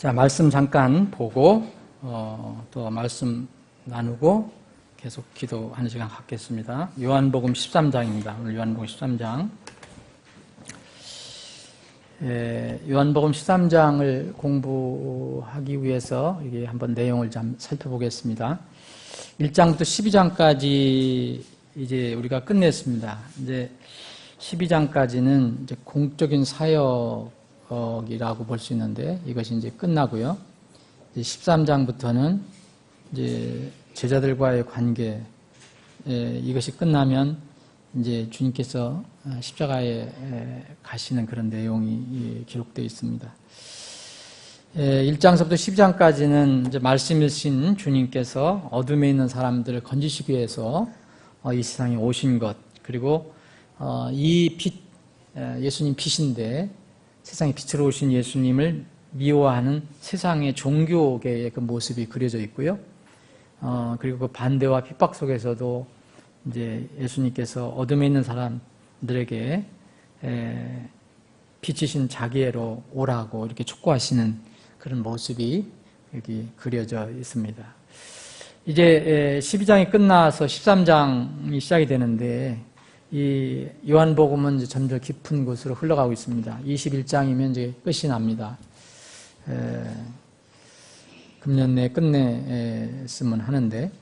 자, 말씀 잠깐 보고 또 말씀 나누고 계속 기도하는 시간 갖겠습니다. 요한복음 13장입니다. 오늘 요한복음 13장. 요한복음 13장을 공부하기 위해서 이게 한번 내용을 좀 살펴보겠습니다. 1장부터 12장까지 이제 우리가 끝냈습니다. 이제 12장까지는 이제 공적인 사역이라고 볼 수 있는데 이것이 이제 끝나고요. 이제 13장부터는 이제 제자들과의 관계, 이것이 끝나면 이제 주님께서 십자가에 가시는 그런 내용이 기록되어 있습니다. 1장서부터 12장까지는 이제 말씀이신 주님께서 어둠에 있는 사람들을 건지시기 위해서 이 세상에 오신 것, 그리고 이 빛, 예수님 빛인데 세상에 빛으로 오신 예수님을 미워하는 세상의 종교계의 그 모습이 그려져 있고요. 그리고 그 반대와 핍박 속에서도 이제 예수님께서 어둠에 있는 사람들에게 빛이신 자기애로 오라고 이렇게 촉구하시는 그런 모습이 여기 그려져 있습니다. 이제 12장이 끝나서 13장이 시작이 되는데 이 요한복음은 이제 점점 깊은 곳으로 흘러가고 있습니다. 21장이면 이제 끝이 납니다. 금년 내에 끝냈으면 하는데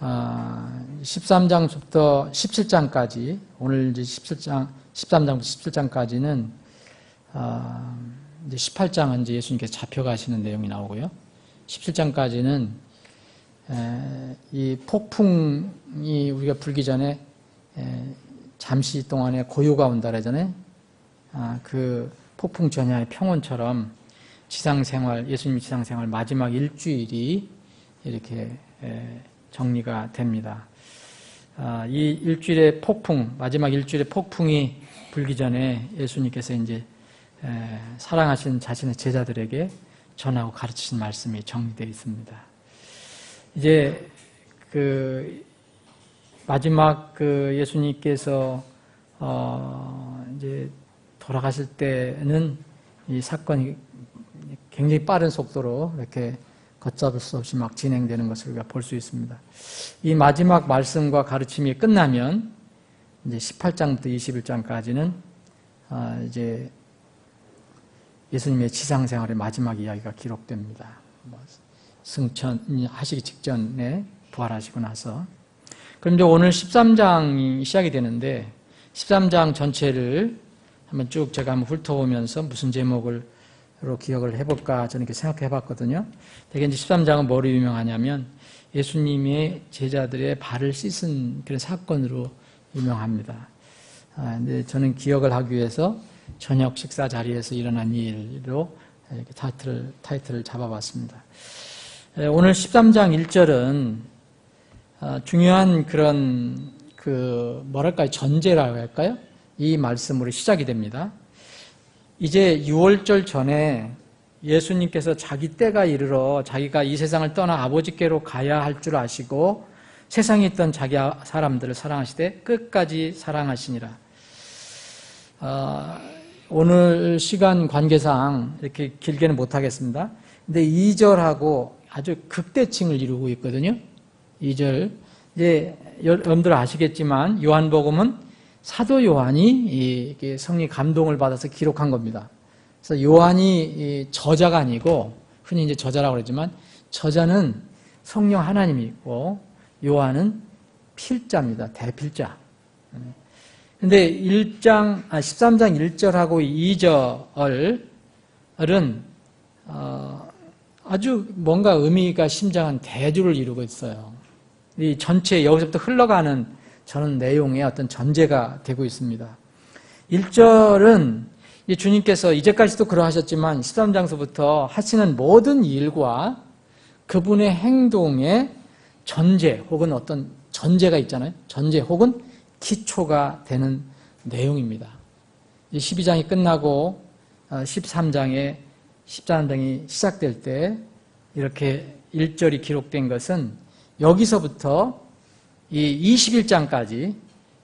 13장부터 17장까지 오늘 이제 13장부터 17장까지는 이제 18장은 이제 예수님께서 잡혀가시는 내용이 나오고요. 17장까지는 이 폭풍이 우리가 불기 전에 잠시 동안에 고요가 온다 그러잖아요. 그 폭풍 전야의 평온처럼 지상생활, 예수님 지상생활 마지막 일주일이 이렇게 정리가 됩니다. 이 일주일의 폭풍, 마지막 일주일의 폭풍이 불기 전에 예수님께서 이제 사랑하신 자신의 제자들에게 전하고 가르치신 말씀이 정리되어 있습니다. 이제 그 마지막 그 예수님께서 이제 돌아가실 때는 이 사건이 굉장히 빠른 속도로 이렇게 걷잡을 수 없이 막 진행되는 것을 우리가 볼 수 있습니다. 이 마지막 말씀과 가르침이 끝나면 이제 18장부터 21장까지는 이제 예수님의 지상생활의 마지막 이야기가 기록됩니다. 승천하시기 직전에 부활하시고 나서. 그럼 이제 오늘 13장이 시작이 되는데 13장 전체를 한번 쭉 제가 한번 훑어보면서 무슨 제목으로 기억을 해볼까 저는 이렇게 생각해 봤거든요. 대개 이제 13장은 뭐로 유명하냐면 예수님의 제자들의 발을 씻은 그런 사건으로 유명합니다. 근데 저는 기억을 하기 위해서 저녁 식사 자리에서 일어난 일로 이렇게 타이틀을 잡아봤습니다. 오늘 13장 1절은 중요한 그런 뭐랄까요, 전제라고 할까요? 이 말씀으로 시작이 됩니다. 이제 6월절 전에 예수님께서 자기 때가 이르러 자기가 이 세상을 떠나 아버지께로 가야 할 줄 아시고 세상에 있던 자기 사람들을 사랑하시되 끝까지 사랑하시니라. 오늘 시간 관계상 이렇게 길게는 못하겠습니다. 근데 2절하고 아주 극대칭을 이루고 있거든요. 2절. 이제 여러분들 아시겠지만 요한복음은 사도 요한이 성령 감동을 받아서 기록한 겁니다. 그래서 요한이 저자가 아니고 흔히 이제 저자라고 그러지만 저자는 성령 하나님이 있고 요한은 필자입니다. 대필자. 근데 13장 1절하고 2절은 아주 뭔가 의미가 심장한 대조를 이루고 있어요. 이 전체 여기서부터 흘러가는 저는 내용의 어떤 전제가 되고 있습니다. 1절은 주님께서 이제까지도 그러하셨지만 13장서부터 하시는 모든 일과 그분의 행동의 전제 혹은 어떤 전제가 있잖아요. 전제 혹은 기초가 되는 내용입니다. 12장이 끝나고 13장이 시작될 때 이렇게 1절이 기록된 것은 여기서부터 이 21장까지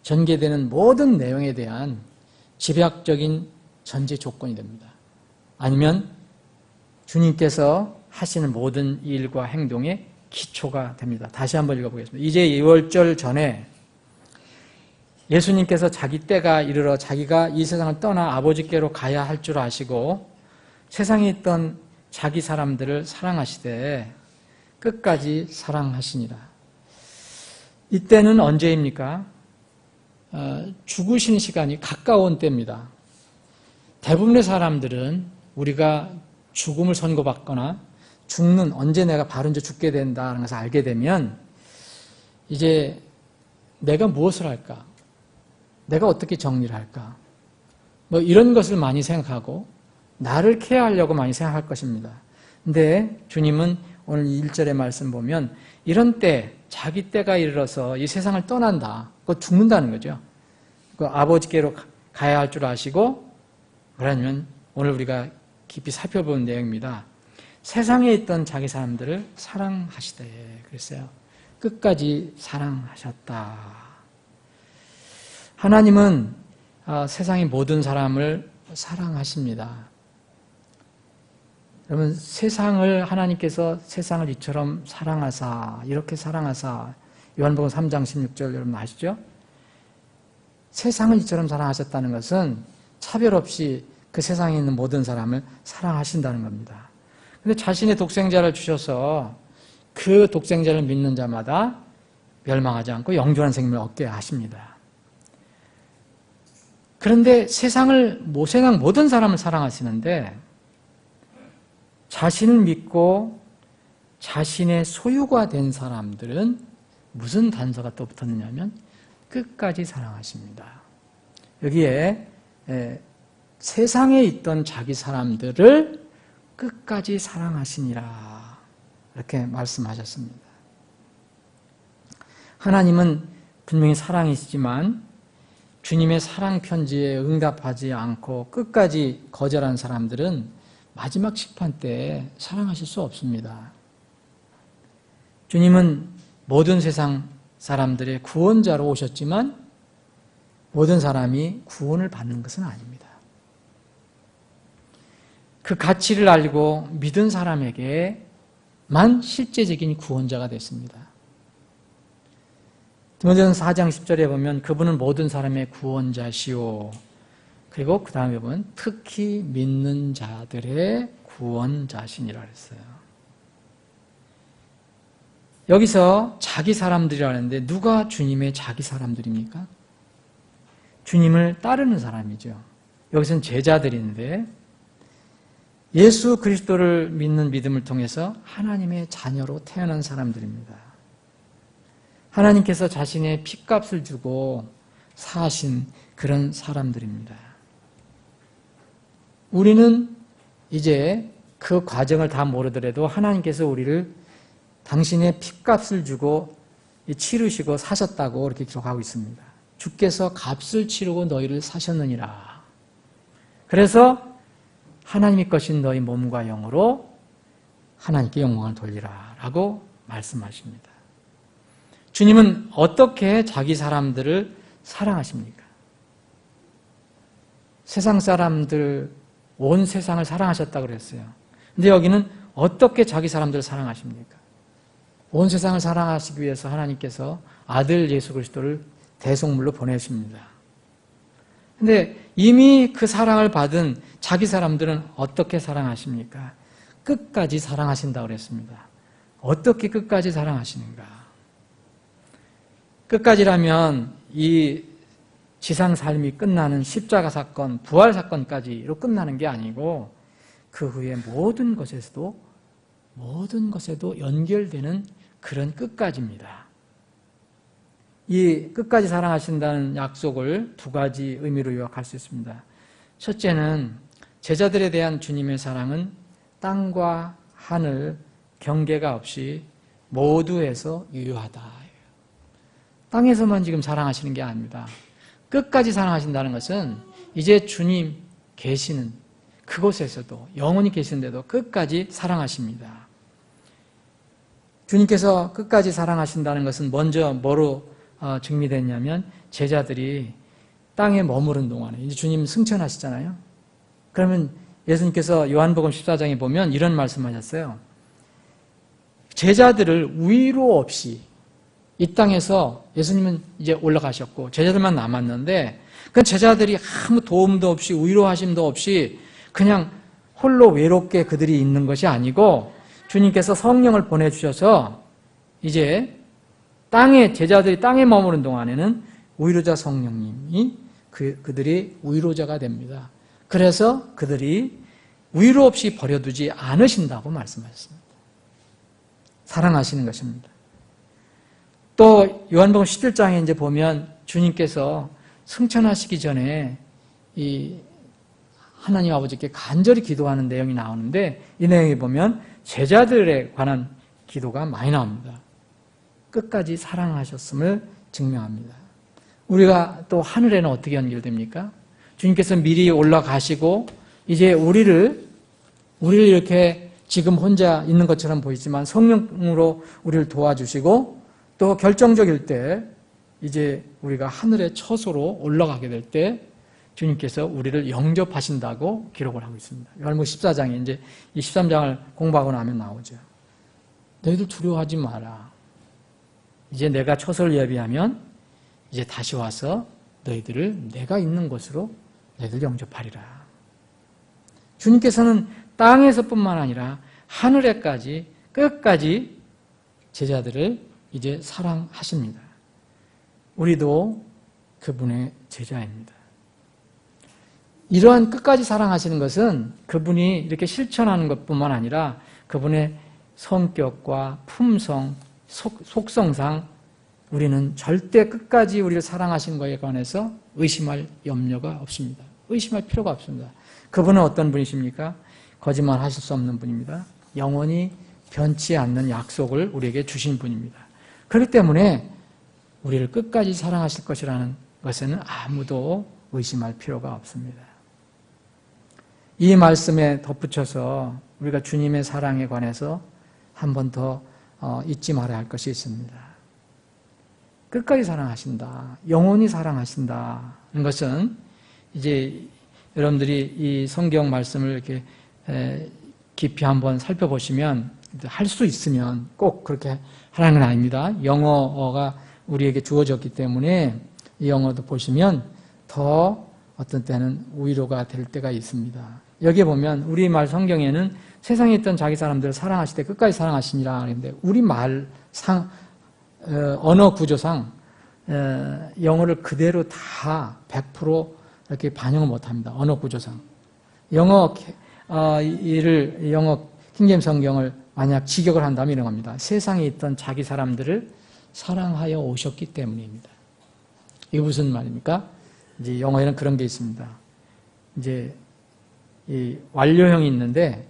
전개되는 모든 내용에 대한 집약적인 전제 조건이 됩니다. 아니면 주님께서 하시는 모든 일과 행동의 기초가 됩니다. 다시 한번 읽어보겠습니다. 이제 유월절 전에 예수님께서 자기 때가 이르러 자기가 이 세상을 떠나 아버지께로 가야 할 줄 아시고 세상에 있던 자기 사람들을 사랑하시되 끝까지 사랑하시니라. 이때는 언제입니까? 죽으신 시간이 가까운 때입니다. 대부분의 사람들은 우리가 죽음을 선고받거나 죽는, 언제 내가 바로 이제 죽게 된다는 것을 알게 되면 이제 내가 무엇을 할까? 내가 어떻게 정리를 할까? 뭐 이런 것을 많이 생각하고 나를 케어하려고 많이 생각할 것입니다. 근데 주님은 오늘 1절의 말씀 보면 이런 때, 자기 때가 이르러서 이 세상을 떠난다. 그거 죽는다는 거죠. 그 아버지께로 가야 할 줄 아시고, 그러면 오늘 우리가 깊이 살펴본 내용입니다. 세상에 있던 자기 사람들을 사랑하시되 그랬어요. 끝까지 사랑하셨다. 하나님은 세상의 모든 사람을 사랑하십니다. 여러분, 세상을 하나님께서 세상을 이처럼 사랑하사, 이렇게 사랑하사, 요한복음 3장 16절 여러분 아시죠? 세상을 이처럼 사랑하셨다는 것은 차별 없이 그 세상에 있는 모든 사람을 사랑하신다는 겁니다. 근데 자신의 독생자를 주셔서 그 독생자를 믿는 자마다 멸망하지 않고 영존한 생명을 얻게 하십니다. 그런데 세상 모든 사람을 사랑하시는데 자신을 믿고 자신의 소유가 된 사람들은 무슨 단서가 또 붙었느냐면 끝까지 사랑하십니다. 여기에 세상에 있던 자기 사람들을 끝까지 사랑하시니라 이렇게 말씀하셨습니다. 하나님은 분명히 사랑이시지만 주님의 사랑 편지에 응답하지 않고 끝까지 거절한 사람들은 마지막 심판 때 사랑하실 수 없습니다. 주님은 모든 세상 사람들의 구원자로 오셨지만 모든 사람이 구원을 받는 것은 아닙니다. 그 가치를 알고 믿은 사람에게만 실제적인 구원자가 됐습니다. 디모데전서 4장 10절에 보면 그분은 모든 사람의 구원자시오. 그리고 그 다음에 보면 특히 믿는 자들의 구원자시니라 했어요. 여기서 자기 사람들이라는데 누가 주님의 자기 사람들입니까? 주님을 따르는 사람이죠. 여기서는 제자들인데 예수 그리스도를 믿는 믿음을 통해서 하나님의 자녀로 태어난 사람들입니다. 하나님께서 자신의 핏값을 주고 사신 그런 사람들입니다. 우리는 이제 그 과정을 다 모르더라도 하나님께서 우리를 당신의 핏값을 주고 치르시고 사셨다고 이렇게 기록하고 있습니다. 주께서 값을 치르고 너희를 사셨느니라. 그래서 하나님의 것인 너희 몸과 영으로 하나님께 영광을 돌리라 라고 말씀하십니다. 주님은 어떻게 자기 사람들을 사랑하십니까? 세상 사람들, 온 세상을 사랑하셨다고 그랬어요. 근데 여기는 어떻게 자기 사람들을 사랑하십니까? 온 세상을 사랑하시기 위해서 하나님께서 아들 예수 그리스도를 대속물로 보내십니다. 근데 이미 그 사랑을 받은 자기 사람들은 어떻게 사랑하십니까? 끝까지 사랑하신다고 그랬습니다. 어떻게 끝까지 사랑하시는가? 끝까지라면 이 지상 삶이 끝나는 십자가 사건, 부활 사건까지로 끝나는 게 아니고 그 후에 모든 것에도 연결되는 그런 끝까지입니다. 이 끝까지 사랑하신다는 약속을 두 가지 의미로 요약할 수 있습니다. 첫째는 제자들에 대한 주님의 사랑은 땅과 하늘 경계가 없이 모두에서 유효하다. 땅에서만 지금 사랑하시는 게 아닙니다. 끝까지 사랑하신다는 것은 이제 주님 계시는 그곳에서도 영원히 계시는데도 끝까지 사랑하십니다. 주님께서 끝까지 사랑하신다는 것은 먼저 뭐로 증미됐냐면 제자들이 땅에 머무른 동안에 이제 주님 승천하시잖아요. 그러면 예수님께서 요한복음 14장에 보면 이런 말씀하셨어요. 제자들을 위로 없이 이 땅에서 예수님은 이제 올라가셨고 제자들만 남았는데 그 제자들이 아무 도움도 없이 위로하심도 없이 그냥 홀로 외롭게 그들이 있는 것이 아니고 주님께서 성령을 보내주셔서 이제 제자들이 땅에 머무는 동안에는 위로자 성령님이 그들이 위로자가 됩니다. 그래서 그들이 위로 없이 버려두지 않으신다고 말씀하셨습니다. 사랑하시는 것입니다. 또 요한복음 11장에 이제 보면 주님께서 승천하시기 전에 이 하나님 아버지께 간절히 기도하는 내용이 나오는데 이 내용에 보면 제자들에 관한 기도가 많이 나옵니다. 끝까지 사랑하셨음을 증명합니다. 우리가 또 하늘에는 어떻게 연결됩니까? 주님께서 미리 올라가시고 이제 우리를 이렇게 지금 혼자 있는 것처럼 보이지만 성령으로 우리를 도와주시고 또 결정적일 때 이제 우리가 하늘의 처소로 올라가게 될 때 주님께서 우리를 영접하신다고 기록을 하고 있습니다. 요한복음 14장에 이제 이 13장을 공부하고 나면 나오죠. 너희들 두려워하지 마라. 이제 내가 처소를 예비하면 이제 다시 와서 너희들을 내가 있는 곳으로 너희들 영접하리라. 주님께서는 땅에서뿐만 아니라 하늘에까지 끝까지 제자들을 이제 사랑하십니다. 우리도 그분의 제자입니다. 이러한 끝까지 사랑하시는 것은 그분이 이렇게 실천하는 것뿐만 아니라 그분의 성격과 품성, 속성상 우리는 절대 끝까지 우리를 사랑하신 것에 관해서 의심할 염려가 없습니다. 의심할 필요가 없습니다. 그분은 어떤 분이십니까? 거짓말 하실 수 없는 분입니다. 영원히 변치 않는 약속을 우리에게 주신 분입니다. 그렇기 때문에 우리를 끝까지 사랑하실 것이라는 것에는 아무도 의심할 필요가 없습니다. 이 말씀에 덧붙여서 우리가 주님의 사랑에 관해서 한 번 더 잊지 말아야 할 것이 있습니다. 끝까지 사랑하신다. 영원히 사랑하신다는 것은 이제 여러분들이 이 성경 말씀을 이렇게 깊이 한번 살펴보시면 할 수 있으면 꼭 그렇게 하라는 건 아닙니다. 영어가 우리에게 주어졌기 때문에 이 영어도 보시면 더 어떤 때는 위로가 될 때가 있습니다. 여기에 보면 우리말 성경에는 세상에 있던 자기 사람들을 사랑하실 때 끝까지 사랑하시니라 하는데 우리말 언어 구조상 영어를 그대로 다 100% 이렇게 반영을 못합니다. 언어 구조상. 영어 킹제임스 성경을 만약 직역을 한다면 이런 겁니다. 세상에 있던 자기 사람들을 사랑하여 오셨기 때문입니다. 이게 무슨 말입니까? 이제 영어에는 그런 게 있습니다. 이제 이 완료형이 있는데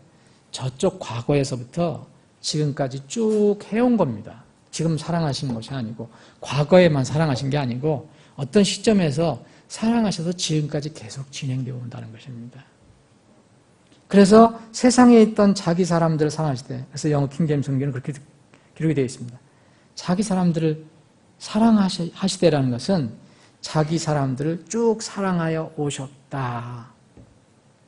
저쪽 과거에서부터 지금까지 쭉 해온 겁니다. 지금 사랑하신 것이 아니고 과거에만 사랑하신 게 아니고 어떤 시점에서 사랑하셔서 지금까지 계속 진행되어 온다는 것입니다. 그래서 세상에 있던 자기 사람들을 사랑하실 때, 그래서 영어 킹제임스 성경은 그렇게 기록이 되어 있습니다. 자기 사람들을 사랑하시되라는 것은 자기 사람들을 쭉 사랑하여 오셨다.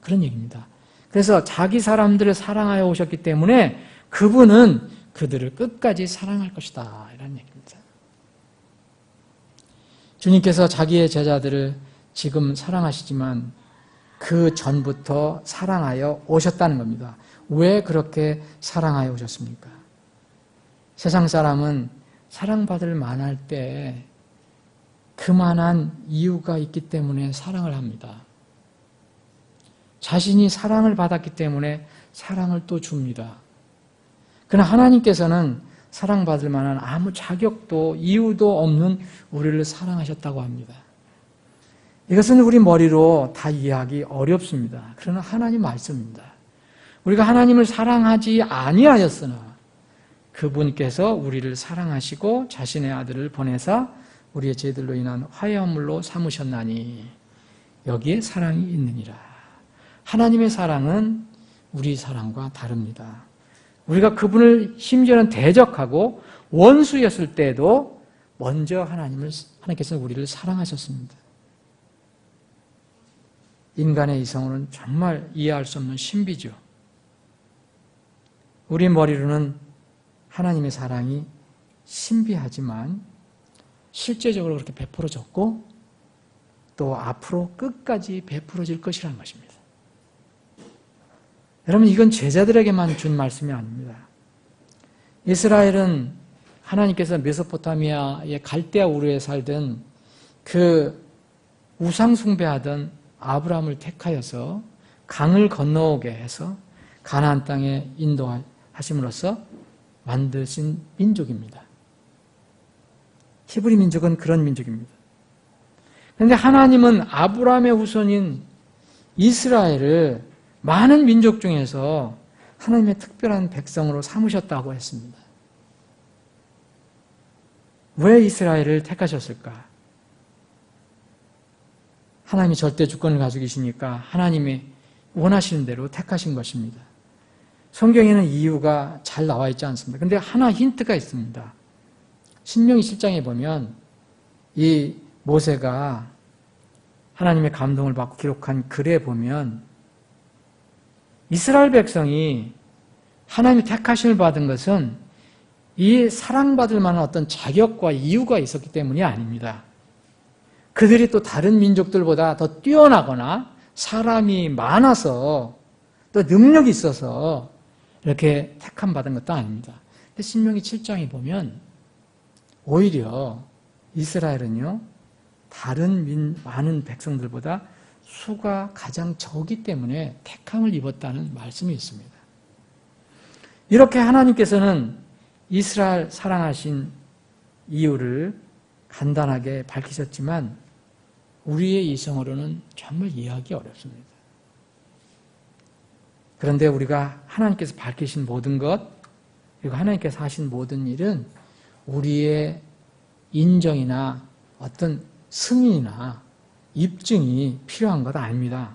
그런 얘기입니다. 그래서 자기 사람들을 사랑하여 오셨기 때문에 그분은 그들을 끝까지 사랑할 것이다. 이런 얘기입니다. 주님께서 자기의 제자들을 지금 사랑하시지만 그 전부터 사랑하여 오셨다는 겁니다. 왜 그렇게 사랑하여 오셨습니까? 세상 사람은 사랑받을 만할 때 그만한 이유가 있기 때문에 사랑을 합니다. 자신이 사랑을 받았기 때문에 사랑을 또 줍니다. 그러나 하나님께서는 사랑받을 만한 아무 자격도 이유도 없는 우리를 사랑하셨다고 합니다. 이것은 우리 머리로 다 이해하기 어렵습니다. 그러나 하나님 말씀입니다. 우리가 하나님을 사랑하지 아니하였으나 그분께서 우리를 사랑하시고 자신의 아들을 보내사 우리의 죄들로 인한 화해함물로 삼으셨나니 여기에 사랑이 있느니라. 하나님의 사랑은 우리 사랑과 다릅니다. 우리가 그분을 심지어는 대적하고 원수였을 때에도 먼저 하나님께서 우리를 사랑하셨습니다. 인간의 이성으로는 정말 이해할 수 없는 신비죠. 우리 머리로는 하나님의 사랑이 신비하지만 실제적으로 그렇게 베풀어졌고 또 앞으로 끝까지 베풀어질 것이라는 것입니다. 여러분, 이건 제자들에게만 준 말씀이 아닙니다. 이스라엘은 하나님께서 메소포타미아의 갈대아 우르에 살던 그 우상 숭배하던 아브라함을 택하여서 강을 건너오게 해서 가나안 땅에 인도하심으로써 만드신 민족입니다. 히브리 민족은 그런 민족입니다. 그런데 하나님은 아브라함의 후손인 이스라엘을 많은 민족 중에서 하나님의 특별한 백성으로 삼으셨다고 했습니다. 왜 이스라엘을 택하셨을까? 하나님이 절대 주권을 가지고 계시니까 하나님이 원하시는 대로 택하신 것입니다. 성경에는 이유가 잘 나와 있지 않습니다. 그런데 하나 힌트가 있습니다. 신명기 7장에 보면 이 모세가 하나님의 감동을 받고 기록한 글에 보면 이스라엘 백성이 하나님의 택하심을 받은 것은 이 사랑받을 만한 어떤 자격과 이유가 있었기 때문이 아닙니다. 그들이 또 다른 민족들보다 더 뛰어나거나 사람이 많아서 또 능력이 있어서 이렇게 택함 받은 것도 아닙니다. 근데 신명기 7장에 보면 오히려 이스라엘은요, 다른 많은 백성들보다 수가 가장 적기 때문에 택함을 입었다는 말씀이 있습니다. 이렇게 하나님께서는 이스라엘 사랑하신 이유를 간단하게 밝히셨지만 우리의 이성으로는 정말 이해하기 어렵습니다. 그런데 우리가 하나님께서 밝히신 모든 것, 그리고 하나님께서 하신 모든 일은 우리의 인정이나 어떤 승인이나 입증이 필요한 것 아닙니다.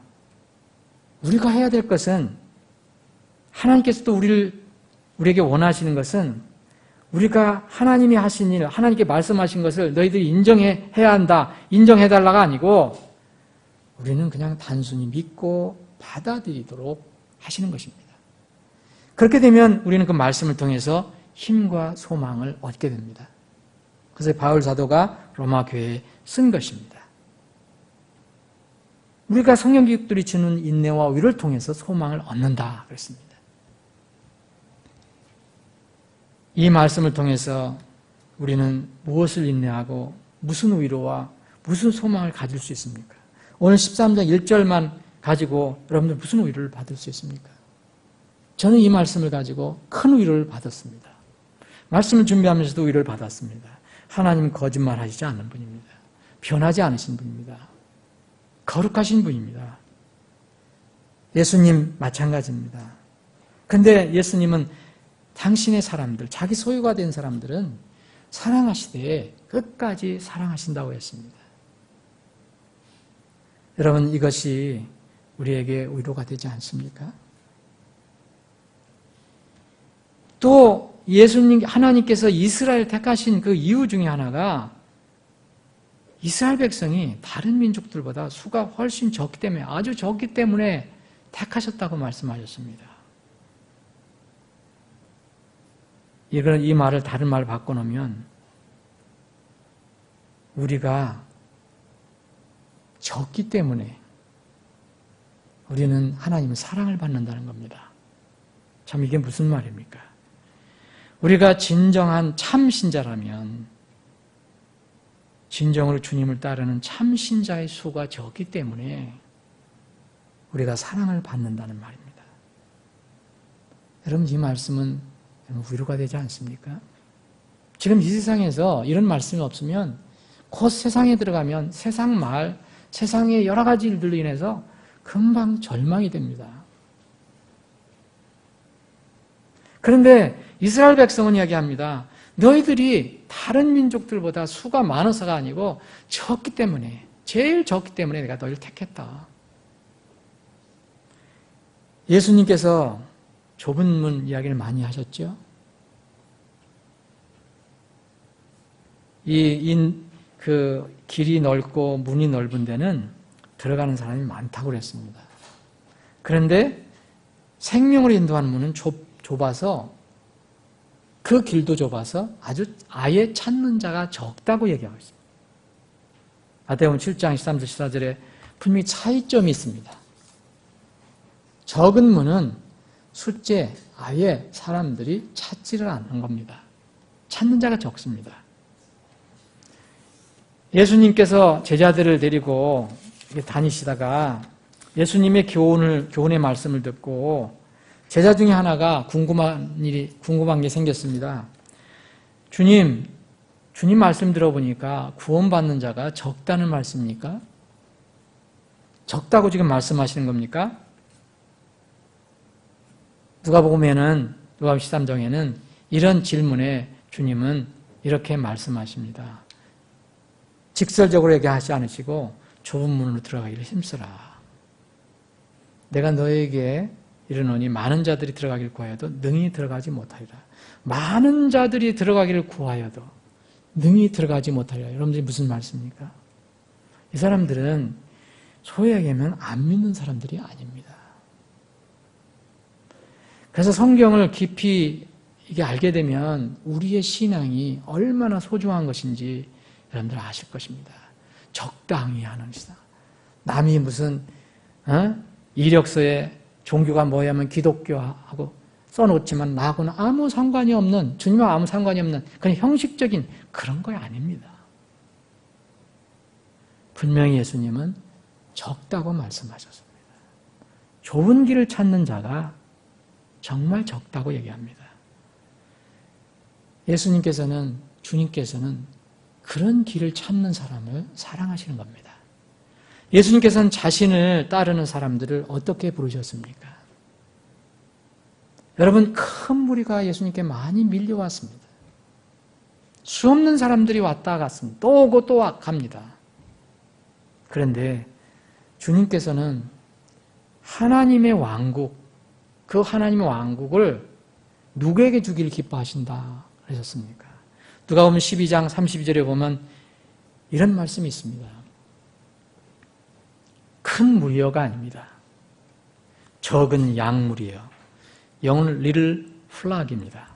우리가 해야 될 것은 하나님께서도 우리에게 원하시는 것은 우리가 하나님이 하신 일, 하나님께 말씀하신 것을 너희들이 인정해야 한다, 인정해달라가 아니고 우리는 그냥 단순히 믿고 받아들이도록 하시는 것입니다. 그렇게 되면 우리는 그 말씀을 통해서 힘과 소망을 얻게 됩니다. 그래서 바울 사도가 로마 교회에 쓴 것입니다. 우리가 성령 교육들이 주는 인내와 위를 통해서 소망을 얻는다 그랬습니다. 이 말씀을 통해서 우리는 무엇을 인내하고 무슨 위로와 무슨 소망을 가질 수 있습니까? 오늘 13장 1절만 가지고 여러분들 무슨 위로를 받을 수 있습니까? 저는 이 말씀을 가지고 큰 위로를 받았습니다. 말씀을 준비하면서도 위로를 받았습니다. 하나님은 거짓말하시지 않는 분입니다. 변하지 않으신 분입니다. 거룩하신 분입니다. 예수님 마찬가지입니다. 그런데 예수님은 당신의 사람들, 자기 소유가 된 사람들은 사랑하시되 끝까지 사랑하신다고 했습니다. 여러분, 이것이 우리에게 위로가 되지 않습니까? 또 하나님께서 이스라엘 택하신 그 이유 중에 하나가 이스라엘 백성이 다른 민족들보다 수가 훨씬 적기 때문에, 아주 적기 때문에 택하셨다고 말씀하셨습니다. 이 말을 다른 말로 바꿔놓으면 우리가 적기 때문에 우리는 하나님의 사랑을 받는다는 겁니다. 참 이게 무슨 말입니까? 우리가 진정한 참신자라면, 진정으로 주님을 따르는 참신자의 수가 적기 때문에 우리가 사랑을 받는다는 말입니다. 여러분, 이 말씀은 위로가 되지 않습니까? 지금 이 세상에서 이런 말씀이 없으면 곧 세상에 들어가면 세상의 여러 가지 일들로 인해서 금방 절망이 됩니다. 그런데 이스라엘 백성은 이야기합니다. 너희들이 다른 민족들보다 수가 많아서가 아니고 적기 때문에, 제일 적기 때문에 내가 너희를 택했다. 예수님께서 좁은 문 이야기를 많이 하셨죠. 그 길이 넓고 문이 넓은 데는 들어가는 사람이 많다고 그랬습니다. 그런데 생명으로 인도하는 문은 좁아서 그 길도 좁아서 아예 찾는 자가 적다고 얘기하고 있습니다. 마태복음 7장 13절 14절에 분명히 차이점이 있습니다. 적은 문은 숫째 아예 사람들이 찾지를 않는 겁니다. 찾는 자가 적습니다. 예수님께서 제자들을 데리고 다니시다가 예수님의 교훈의 말씀을 듣고 제자 중에 하나가 궁금한 게 생겼습니다. 주님 말씀 들어보니까 구원받는 자가 적다는 말씀입니까? 적다고 지금 말씀하시는 겁니까? 누가복음 13장에는 이런 질문에 주님은 이렇게 말씀하십니다. 직설적으로 얘기하지 않으시고 좁은 문으로 들어가기를 힘쓰라. 내가 너에게 이르노니 많은 자들이 들어가기를 구하여도 능히 들어가지 못하리라. 많은 자들이 들어가기를 구하여도 능히 들어가지 못하리라. 여러분들이 무슨 말씀입니까? 이 사람들은 소위 얘기하면 안 믿는 사람들이 아닙니다. 그래서 성경을 깊이 이게 알게 되면 우리의 신앙이 얼마나 소중한 것인지 여러분들 아실 것입니다. 적당히 하는 신앙. 남이 무슨 이력서에 종교가 뭐냐면 기독교하고 써놓지만 나하고는 아무 상관이 없는, 주님과 아무 상관이 없는 그냥 형식적인 그런 거 아닙니다. 분명히 예수님은 적다고 말씀하셨습니다. 좁은 길을 찾는 자가 정말 적다고 얘기합니다. 주님께서는 그런 길을 찾는 사람을 사랑하시는 겁니다. 예수님께서는 자신을 따르는 사람들을 어떻게 부르셨습니까? 여러분, 큰 무리가 예수님께 많이 밀려왔습니다. 수없는 사람들이 왔다 갔습니다. 또 오고 또 갑니다. 그런데 주님께서는 하나님의 왕국, 그 하나님의 왕국을 누구에게 주기를 기뻐하신다 그러셨습니까? 누가복음 12장 32절에 보면 이런 말씀이 있습니다. 큰 무리여가 아닙니다. 적은 양무리여. 영어는 little flock입니다.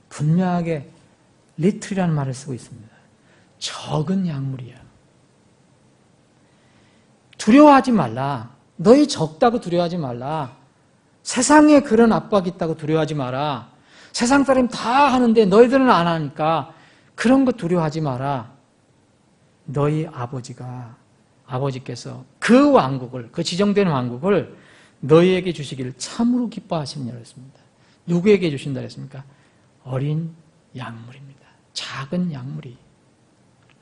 분명하게 little이라는 말을 쓰고 있습니다. 적은 양무리여. 두려워하지 말라. 너희 적다고 두려워하지 말라. 세상에 그런 압박이 있다고 두려워하지 마라. 세상 사람이 다 하는데 너희들은 안 하니까 그런 거 두려워하지 마라. 너희 아버지께서 그 왕국을, 그 지정된 왕국을 너희에게 주시기를 참으로 기뻐하시느냐 그랬습니다. 누구에게 주신다 그랬습니까? 어린 양물입니다. 작은 양물이.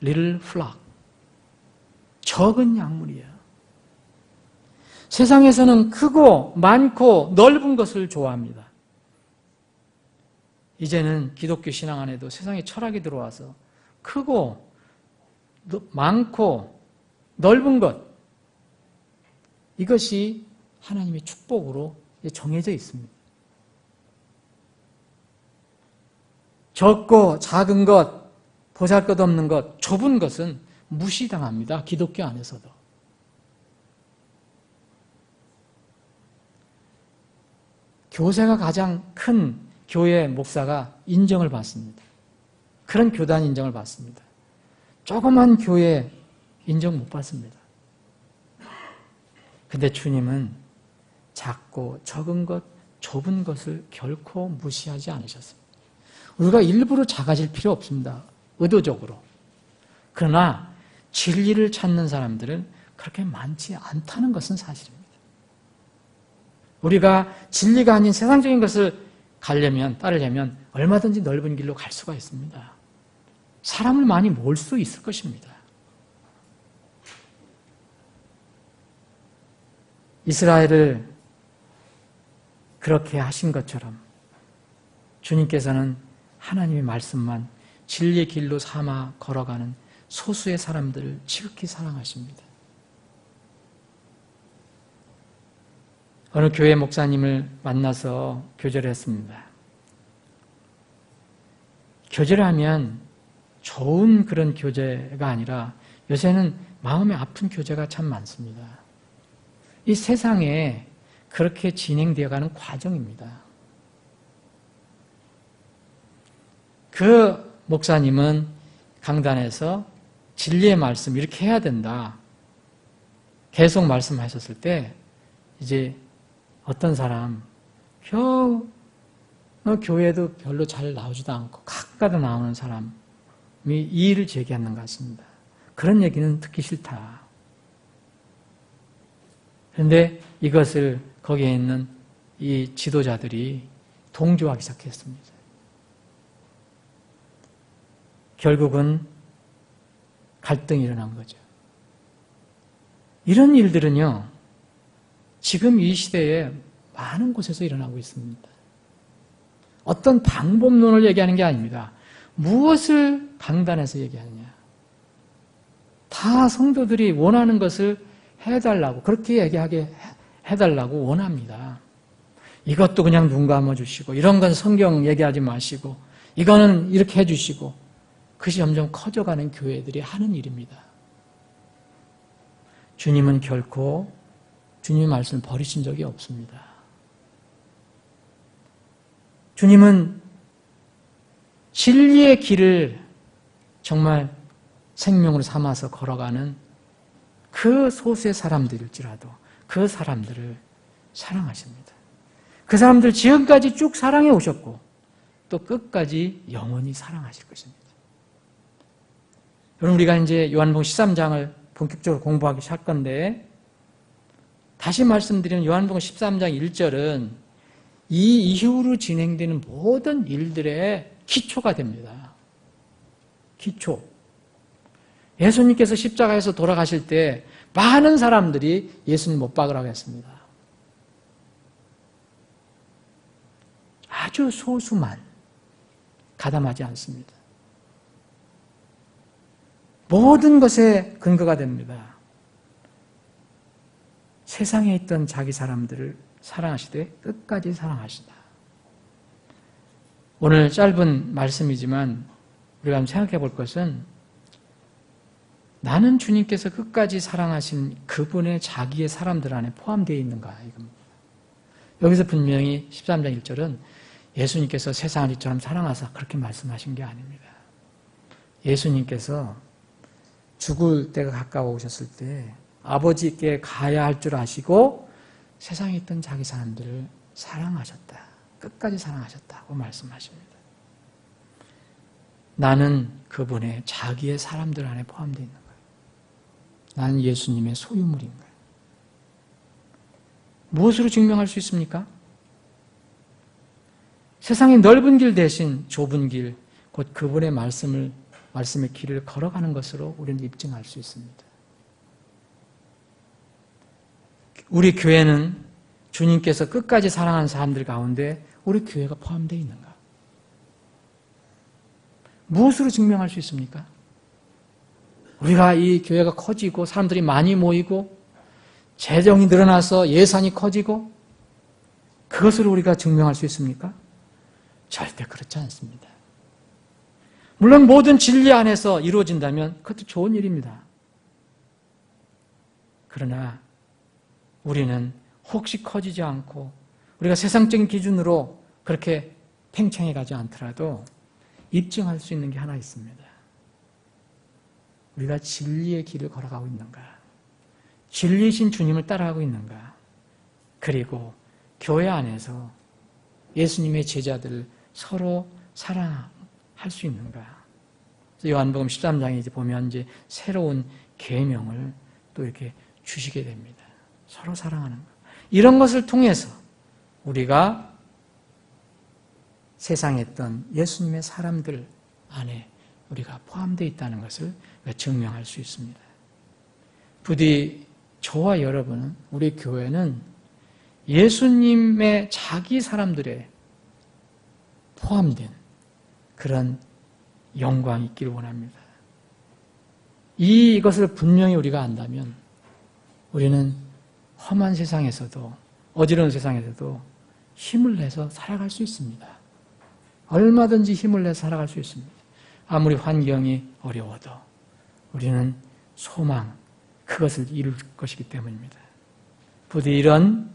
little flock. 적은 양물이에요. 세상에서는 크고 많고 넓은 것을 좋아합니다. 이제는 기독교 신앙 안에도 세상에 철학이 들어와서 크고 많고 넓은 것, 이것이 하나님의 축복으로 정해져 있습니다. 적고 작은 것, 보잘것없는 것, 좁은 것은 무시당합니다. 기독교 안에서도. 교세가 가장 큰 교회 목사가 인정을 받습니다. 그런 교단 인정을 받습니다. 조그만 교회 인정 못 받습니다. 근데 주님은 작고 적은 것, 좁은 것을 결코 무시하지 않으셨습니다. 우리가 일부러 작아질 필요 없습니다. 의도적으로. 그러나 진리를 찾는 사람들은 그렇게 많지 않다는 것은 사실입니다. 우리가 진리가 아닌 세상적인 것을 따르려면 얼마든지 넓은 길로 갈 수가 있습니다. 사람을 많이 모을 수 있을 것입니다. 이스라엘을 그렇게 하신 것처럼 주님께서는 하나님의 말씀만 진리의 길로 삼아 걸어가는 소수의 사람들을 지극히 사랑하십니다. 어느 교회 목사님을 만나서 교제를 했습니다. 교제를 하면 좋은 그런 교제가 아니라 요새는 마음이 아픈 교제가 참 많습니다. 이 세상에 그렇게 진행되어가는 과정입니다. 그 목사님은 강단에서 진리의 말씀 이렇게 해야 된다. 계속 말씀하셨을 때 이제 어떤 사람 겨우 교회도 별로 잘 나오지도 않고 가끔가다 나오는 사람이 이의를 제기하는 것 같습니다. 그런 얘기는 듣기 싫다. 그런데 이것을 거기에 있는 이 지도자들이 동조하기 시작했습니다. 결국은 갈등이 일어난 거죠. 이런 일들은요, 지금 이 시대에 많은 곳에서 일어나고 있습니다. 어떤 방법론을 얘기하는 게 아닙니다. 무엇을 강단에서 얘기하느냐. 다 성도들이 원하는 것을 해달라고, 그렇게 얘기하게 해달라고 원합니다. 이것도 그냥 눈 감아주시고, 이런 건 성경 얘기하지 마시고, 이거는 이렇게 해주시고, 그것이 점점 커져가는 교회들이 하는 일입니다. 주님은 결코 주님의 말씀을 버리신 적이 없습니다. 주님은 진리의 길을 정말 생명으로 삼아서 걸어가는 그 소수의 사람들일지라도 그 사람들을 사랑하십니다. 그 사람들 지금까지 쭉 사랑해 오셨고 또 끝까지 영원히 사랑하실 것입니다. 여러분, 우리가 이제 요한복음 13장을 본격적으로 공부하기 시작할 건데, 다시 말씀드리면 요한복음 13장 1절은 이 이후로 진행되는 모든 일들의 기초가 됩니다. 기초. 예수님께서 십자가에서 돌아가실 때 많은 사람들이 예수님 못 박으라고 했습니다. 아주 소수만 가담하지 않습니다. 모든 것에 근거가 됩니다. 세상에 있던 자기 사람들을 사랑하시되 끝까지 사랑하시다. 오늘 짧은 말씀이지만 우리가 한번 생각해 볼 것은 나는 주님께서 끝까지 사랑하신 그분의 자기의 사람들 안에 포함되어 있는가 이겁니다. 여기서 분명히 13장 1절은 예수님께서 세상을 이처럼 사랑하사 그렇게 말씀하신 게 아닙니다. 예수님께서 죽을 때가 가까워 오셨을 때 아버지께 가야 할 줄 아시고 세상에 있던 자기 사람들을 사랑하셨다. 끝까지 사랑하셨다고 말씀하십니다. 나는 그분의 자기의 사람들 안에 포함되어 있는 거예요. 나는 예수님의 소유물인 거예요. 무엇으로 증명할 수 있습니까? 세상의 넓은 길 대신 좁은 길, 곧 그분의 말씀의 길을 걸어가는 것으로 우리는 입증할 수 있습니다. 우리 교회는 주님께서 끝까지 사랑하는 사람들 가운데 우리 교회가 포함되어 있는가? 무엇으로 증명할 수 있습니까? 우리가 이 교회가 커지고 사람들이 많이 모이고 재정이 늘어나서 예산이 커지고 그것으로 우리가 증명할 수 있습니까? 절대 그렇지 않습니다. 물론 모든 진리 안에서 이루어진다면 그것도 좋은 일입니다. 그러나 우리는 혹시 커지지 않고 우리가 세상적인 기준으로 그렇게 팽창해 가지 않더라도 입증할 수 있는 게 하나 있습니다. 우리가 진리의 길을 걸어가고 있는가? 진리이신 주님을 따라가고 있는가? 그리고 교회 안에서 예수님의 제자들을 서로 사랑할 수 있는가? 요한복음 13장에 이제 보면 이제 새로운 계명을 또 이렇게 주시게 됩니다. 서로 사랑하는 것. 이런 것을 통해서 우리가 세상에 있던 예수님의 사람들 안에 우리가 포함되어 있다는 것을 증명할 수 있습니다. 부디 저와 여러분은, 우리 교회는 예수님의 자기 사람들에 포함된 그런 영광이 있기를 원합니다. 이것을 분명히 우리가 안다면 우리는 험한 세상에서도, 어지러운 세상에서도 힘을 내서 살아갈 수 있습니다. 얼마든지 힘을 내서 살아갈 수 있습니다. 아무리 환경이 어려워도 우리는 소망, 그것을 이룰 것이기 때문입니다. 부디 이런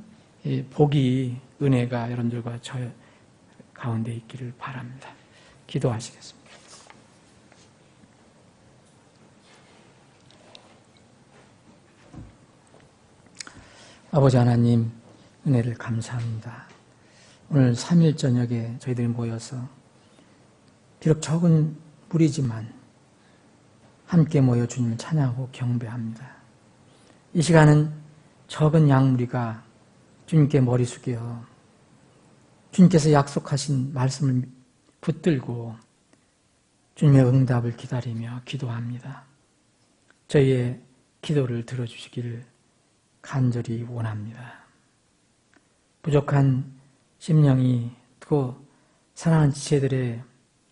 복이, 은혜가 여러분들과 저 가운데 있기를 바랍니다. 기도하시겠습니다. 아버지 하나님, 은혜를 감사합니다. 오늘 3일 저녁에 저희들이 모여서 비록 적은 무리지만 함께 모여 주님을 찬양하고 경배합니다. 이 시간은 적은 양무리가 주님께 머리 숙여 주님께서 약속하신 말씀을 붙들고 주님의 응답을 기다리며 기도합니다. 저희의 기도를 들어주시기를 간절히 원합니다. 부족한 심령이 또 사랑하는 지체들의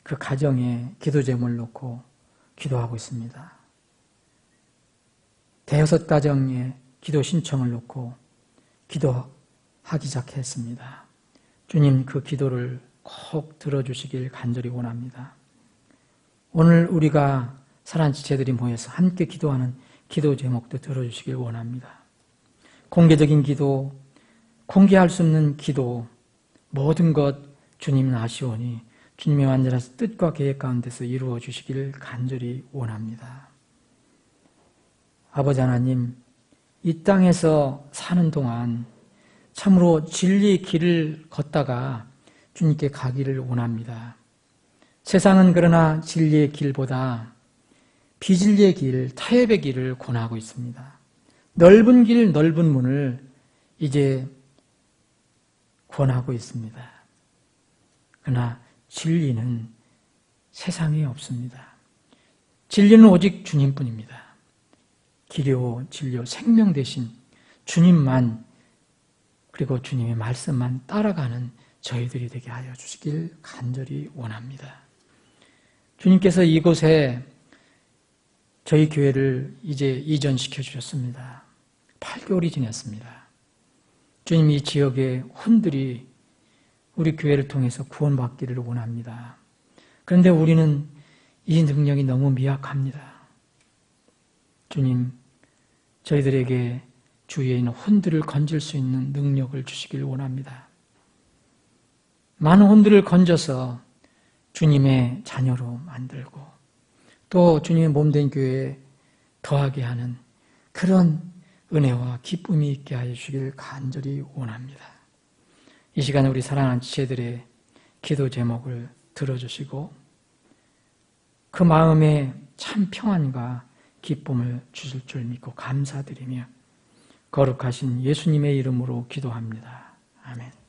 그 가정에 기도 제목을 놓고 기도하고 있습니다. 대여섯 가정에 기도 신청을 놓고 기도하기 시작했습니다. 주님, 그 기도를 꼭 들어주시길 간절히 원합니다. 오늘 우리가 사랑하는 지체들이 모여서 함께 기도하는 기도 제목도 들어주시길 원합니다. 공개적인 기도, 공개할 수 없는 기도, 모든 것 주님은 아시오니 주님의 완전한 뜻과 계획 가운데서 이루어 주시기를 간절히 원합니다. 아버지 하나님, 이 땅에서 사는 동안 참으로 진리의 길을 걷다가 주님께 가기를 원합니다. 세상은 그러나 진리의 길보다 비진리의 길, 타협의 길을 권하고 있습니다. 넓은 길, 넓은 문을 이제 권하고 있습니다. 그러나 진리는 세상에 없습니다. 진리는 오직 주님뿐입니다. 길이요, 진리요, 생명 되신 주님만, 그리고 주님의 말씀만 따라가는 저희들이 되게 하여 주시길 간절히 원합니다. 주님께서 이곳에 저희 교회를 이제 이전시켜 주셨습니다. 8개월이 지났습니다. 주님, 이 지역의 혼들이 우리 교회를 통해서 구원받기를 원합니다. 그런데 우리는 이 능력이 너무 미약합니다. 주님, 저희들에게 주위에 있는 혼들을 건질 수 있는 능력을 주시길 원합니다. 많은 혼들을 건져서 주님의 자녀로 만들고 또 주님의 몸된 교회에 더하게 하는 그런 은혜와 기쁨이 있게 하여 주시길 간절히 원합니다. 이 시간에 우리 사랑하는 지체들의 기도 제목을 들어주시고 그 마음에 참 평안과 기쁨을 주실 줄 믿고 감사드리며 거룩하신 예수님의 이름으로 기도합니다. 아멘.